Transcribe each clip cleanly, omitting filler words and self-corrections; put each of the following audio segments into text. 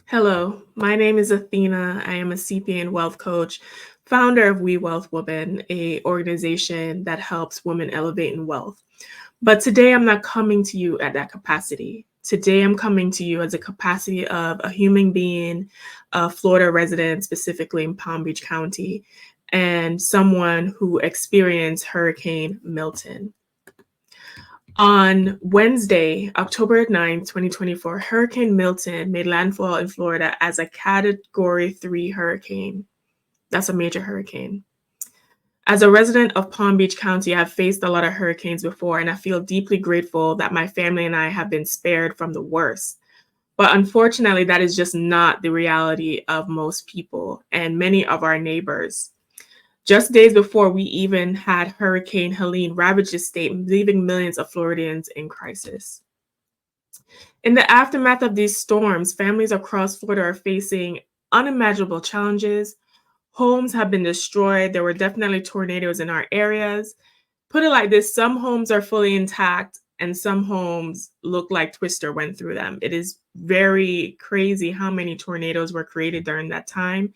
Hello, my name is Athena. I am a CPA and wealth coach, founder of Wewealth Women, a organization that helps women elevate in wealth. But today I'm not coming to you at that capacity. Today I'm coming to you as a capacity of a human being, a Florida resident, specifically in Palm Beach County, and someone who experienced Hurricane Milton. On Wednesday, October 9th, 2024, Hurricane Milton made landfall in Florida as a Category 3 hurricane. That's a major hurricane. As a resident of Palm Beach County, I've faced a lot of hurricanes before, and I feel deeply grateful that my family and I have been spared from the worst. But unfortunately, that is just not the reality of most people and many of our neighbors. Just days before, we even had Hurricane Helene ravage the state, leaving millions of Floridians in crisis. In the aftermath of these storms, families across Florida are facing unimaginable challenges. Homes have been destroyed. There were definitely tornadoes in our areas. Put it like this, some homes are fully intact and some homes look like Twister went through them. It is very crazy how many tornadoes were created during that time,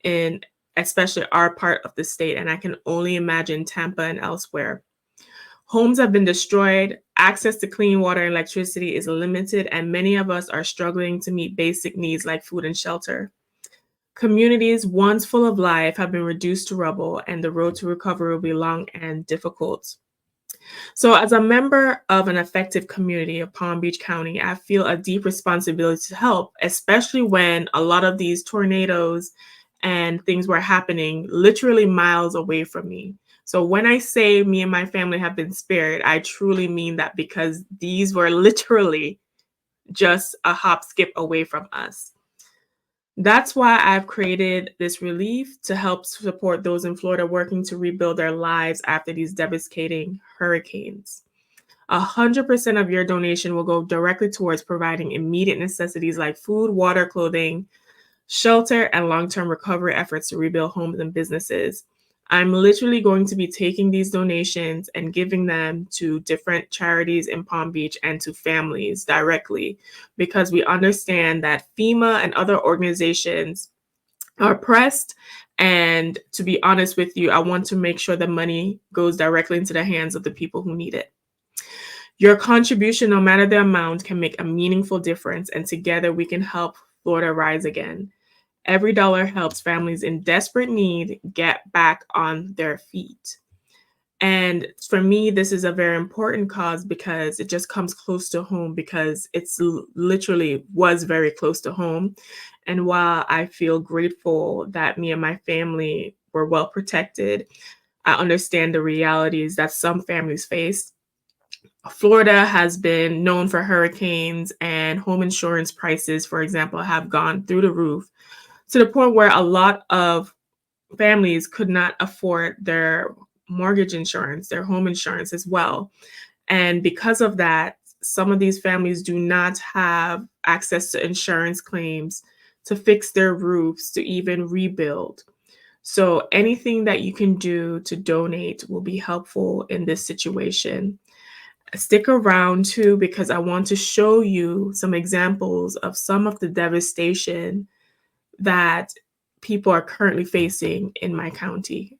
in especially our part of the state. And I can only imagine Tampa and elsewhere. Homes have been destroyed. Access to clean water and electricity is limited, and many of us are struggling to meet basic needs like food and shelter. Communities once full of life have been reduced to rubble, and the road to recovery will be long and difficult. So, as a member of an effective community of Palm Beach County, I feel a deep responsibility to help, especially when a lot of these tornadoes and things were happening literally miles away from me. So when I say me and my family have been spared, I truly mean that, because these were literally just a hop skip away from us. That's why I've created this relief to help support those in Florida working to rebuild their lives after these devastating hurricanes. 100% of your donation will go directly towards providing immediate necessities like food, water, clothing, shelter, and long-term recovery efforts to rebuild homes and businesses. I'm literally going to be taking these donations and giving them to different charities in Palm Beach and to families directly, because we understand that FEMA and other organizations are pressed. And to be honest with you, I want to make sure the money goes directly into the hands of the people who need it. Your contribution, no matter the amount, can make a meaningful difference, and together we can help Florida rise again. Every dollar helps families in desperate need get back on their feet. And for me, this is a very important cause because it just comes close to home, because it's literally was very close to home. And while I feel grateful that me and my family were well protected, I understand the realities that some families face. Florida has been known for hurricanes, and home insurance prices, for example, have gone through the roof, to the point where a lot of families could not afford their mortgage insurance, their home insurance as well. And because of that, some of these families do not have access to insurance claims to fix their roofs, to even rebuild. So anything that you can do to donate will be helpful in this situation. Stick around too, because I want to show you some examples of some of the devastation that people are currently facing in my county.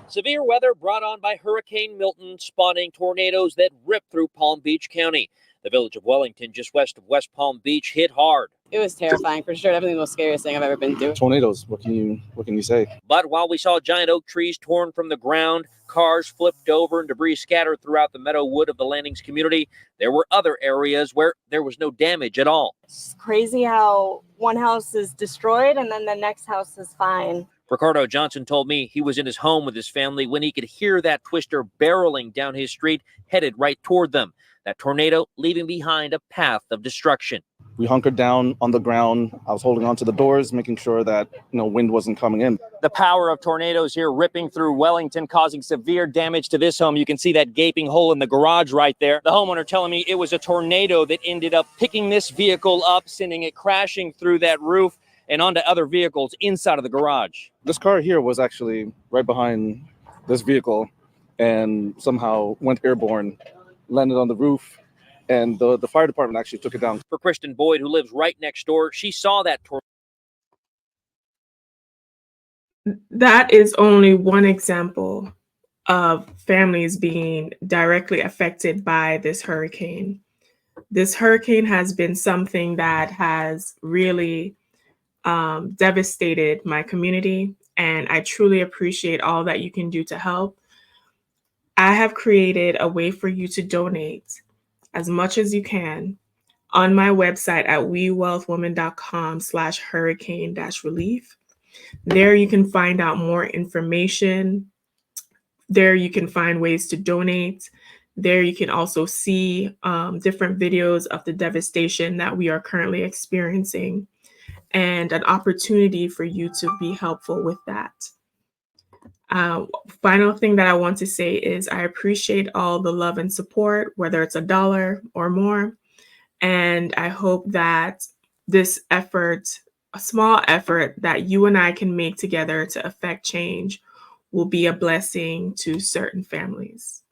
Severe weather brought on by Hurricane Milton, spawning tornadoes that ripped through Palm Beach County. The village of Wellington, just west of West Palm Beach, hit hard. It was terrifying, for sure. Definitely the most scariest thing I've ever been through. Tornadoes, what can you say? But while we saw giant oak trees torn from the ground, cars flipped over, and debris scattered throughout the meadow wood of the Landings community, there were other areas where there was no damage at all. It's crazy how one house is destroyed and then the next house is fine. Ricardo Johnson told me he was in his home with his family when he could hear that twister barreling down his street, headed right toward them. That tornado leaving behind a path of destruction. We hunkered down on the ground. I was holding onto the doors, making sure that wind wasn't coming in. The power of tornadoes here ripping through Wellington, causing severe damage to this home. You can see that gaping hole in the garage right there. The homeowner telling me it was a tornado that ended up picking this vehicle up, sending it crashing through that roof and onto other vehicles inside of the garage. This car here was actually right behind this vehicle and somehow went airborne landed on the roof, and the fire department actually took it down. For Kristen Boyd, who lives right next door, she saw that tornado. That is only one example of families being directly affected by this hurricane. This hurricane has been something that has really devastated my community, and I truly appreciate all that you can do to help. I have created a way for you to donate as much as you can on my website at wewealthwoman.com/hurricane-relief. There you can find out more information. There you can find ways to donate. There you can also see different videos of the devastation that we are currently experiencing and an opportunity for you to be helpful with that. Final thing that I want to say is I appreciate all the love and support, whether it's $1 or more. And I hope that this effort, a small effort that you and I can make together to affect change, will be a blessing to certain families.